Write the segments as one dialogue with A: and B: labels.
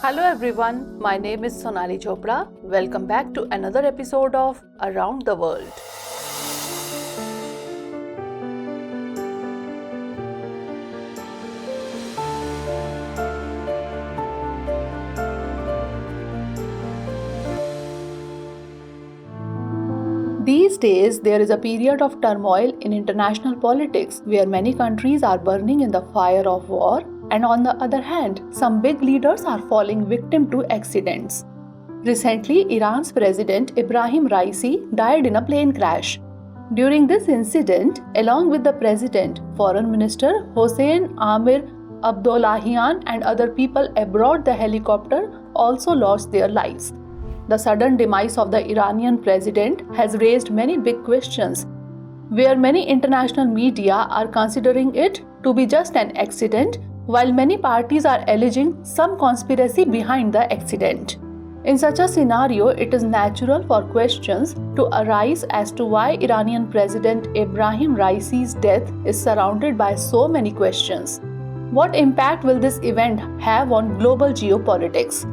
A: Hello everyone, my name is Sonali Chopra. Welcome back to another episode of Around the World. These days, there is a period of turmoil in international politics where many countries are burning in the fire of war, and on the other hand, some big leaders are falling victim to accidents. Recently, Iran's President Ebrahim Raisi died in a plane crash. During this incident, along with the President, Foreign Minister Hossein Amir Abdollahian and other people aboard the helicopter also lost their lives. The sudden demise of the Iranian president has raised many big questions, where many international media are considering it to be just an accident, while many parties are alleging some conspiracy behind the accident. In such a scenario, it is natural for questions to arise as to why Iranian President Ebrahim Raisi's death is surrounded by so many questions. What impact will this event have on global geopolitics?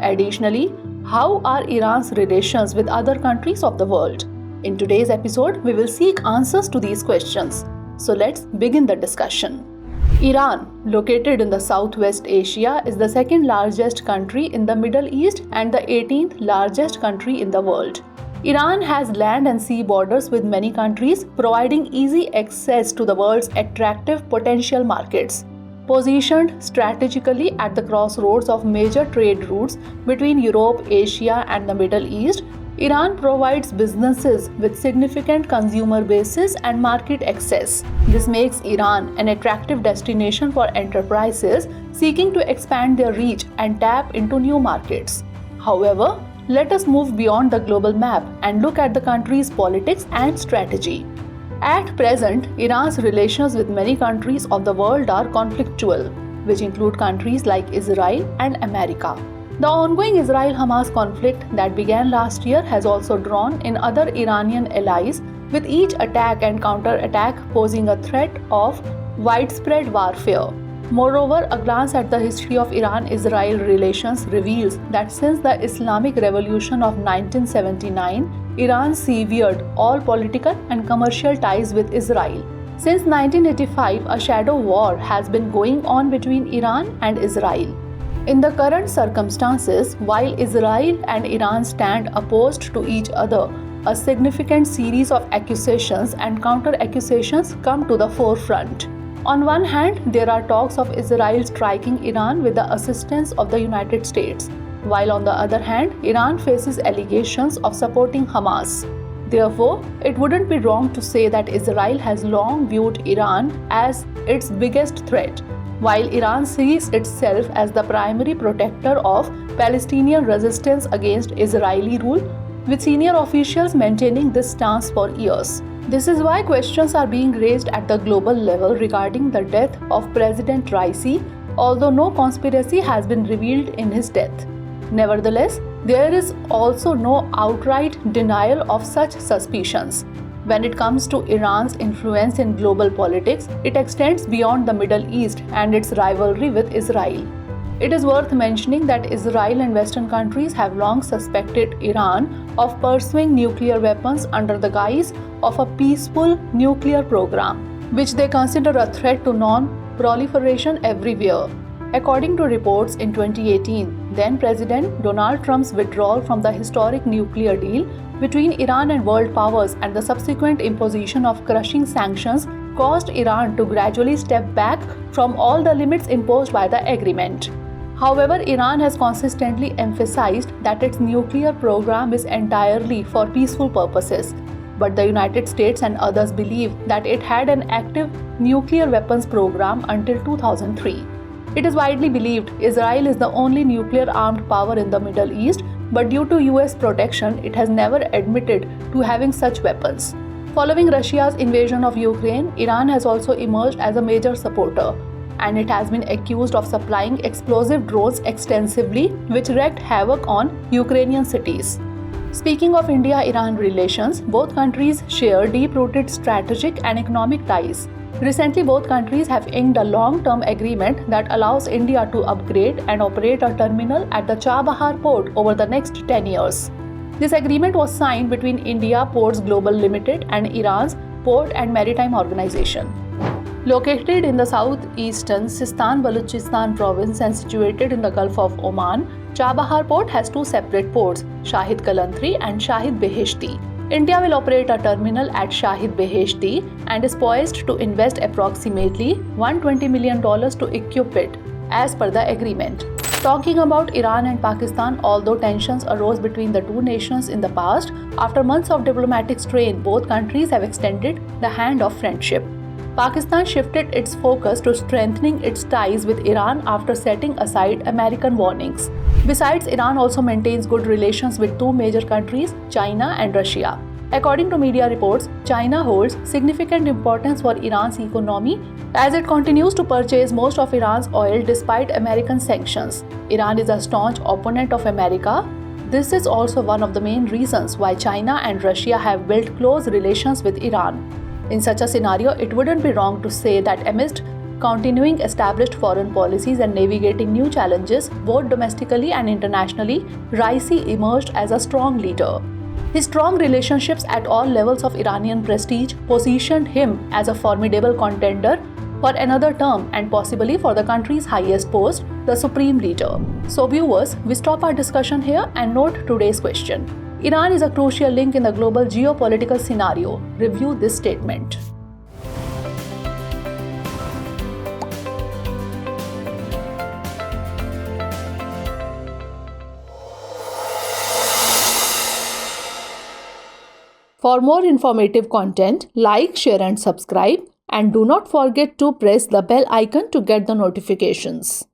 A: Additionally, how are Iran's relations with other countries of the world? In today's episode, we will seek answers to these questions. So let's begin the discussion. Iran, located in the Southwest Asia, is the second largest country in the Middle East and the 18th largest country in the world. Iran has land and sea borders with many countries, providing easy access to the world's attractive potential markets. Positioned strategically at the crossroads of major trade routes between Europe, Asia, and the Middle East, Iran provides businesses with significant consumer bases and market access. This makes Iran an attractive destination for enterprises seeking to expand their reach and tap into new markets. However, let us move beyond the global map and look at the country's politics and strategy. At present, Iran's relations with many countries of the world are conflictual, which include countries like Israel and America. The ongoing Israel-Hamas conflict that began last year has also drawn in other Iranian allies, with each attack and counter-attack posing a threat of widespread warfare. Moreover, a glance at the history of Iran-Israel relations reveals that since the Islamic Revolution of 1979, Iran severed all political and commercial ties with Israel. Since 1985, a shadow war has been going on between Iran and Israel. In the current circumstances, while Israel and Iran stand opposed to each other, a significant series of accusations and counter-accusations come to the forefront. On one hand, there are talks of Israel striking Iran with the assistance of the United States, while on the other hand, Iran faces allegations of supporting Hamas. Therefore, it wouldn't be wrong to say that Israel has long viewed Iran as its biggest threat, while Iran sees itself as the primary protector of Palestinian resistance against Israeli rule, with senior officials maintaining this stance for years. This is why questions are being raised at the global level regarding the death of President Raisi, although no conspiracy has been revealed in his death. Nevertheless, there is also no outright denial of such suspicions. When it comes to Iran's influence in global politics, it extends beyond the Middle East and its rivalry with Israel. It is worth mentioning that Israel and Western countries have long suspected Iran of pursuing nuclear weapons under the guise of a peaceful nuclear program, which they consider a threat to non-proliferation everywhere. According to reports in 2018, then-President Donald Trump's withdrawal from the historic nuclear deal between Iran and world powers and the subsequent imposition of crushing sanctions caused Iran to gradually step back from all the limits imposed by the agreement. However, Iran has consistently emphasized that its nuclear program is entirely for peaceful purposes, but the United States and others believe that it had an active nuclear weapons program until 2003. It is widely believed Israel is the only nuclear-armed power in the Middle East, but due to US protection, it has never admitted to having such weapons. Following Russia's invasion of Ukraine, Iran has also emerged as a major supporter, and it has been accused of supplying explosive drones extensively, which wreaked havoc on Ukrainian cities. Speaking of India-Iran relations, both countries share deep-rooted strategic and economic ties. Recently, both countries have inked a long-term agreement that allows India to upgrade and operate a terminal at the Chabahar port over the next 10 years. This agreement was signed between India Ports Global Limited and Iran's Port and Maritime Organization. Located in the southeastern Sistan-Baluchistan province and situated in the Gulf of Oman, Chabahar port has two separate ports, Shahid Kalantri and Shahid Beheshti. India will operate a terminal at Shahid Beheshti and is poised to invest approximately $120 million to equip it, as per the agreement. Talking about Iran and Pakistan, although tensions arose between the two nations in the past, after months of diplomatic strain, both countries have extended the hand of friendship. Pakistan shifted its focus to strengthening its ties with Iran after setting aside American warnings. Besides, Iran also maintains good relations with two major countries, China and Russia. According to media reports, China holds significant importance for Iran's economy as it continues to purchase most of Iran's oil despite American sanctions. Iran is a staunch opponent of America. This is also one of the main reasons why China and Russia have built close relations with Iran. In such a scenario, it wouldn't be wrong to say that amidst continuing established foreign policies and navigating new challenges, both domestically and internationally, Raisi emerged as a strong leader. His strong relationships at all levels of Iranian prestige positioned him as a formidable contender for another term and possibly for the country's highest post, the Supreme Leader. So viewers, we stop our discussion here and note today's question. Iran is a crucial link in the global geopolitical scenario. Review this statement. For more informative content, like, share and subscribe, and do not forget to press the bell icon to get the notifications.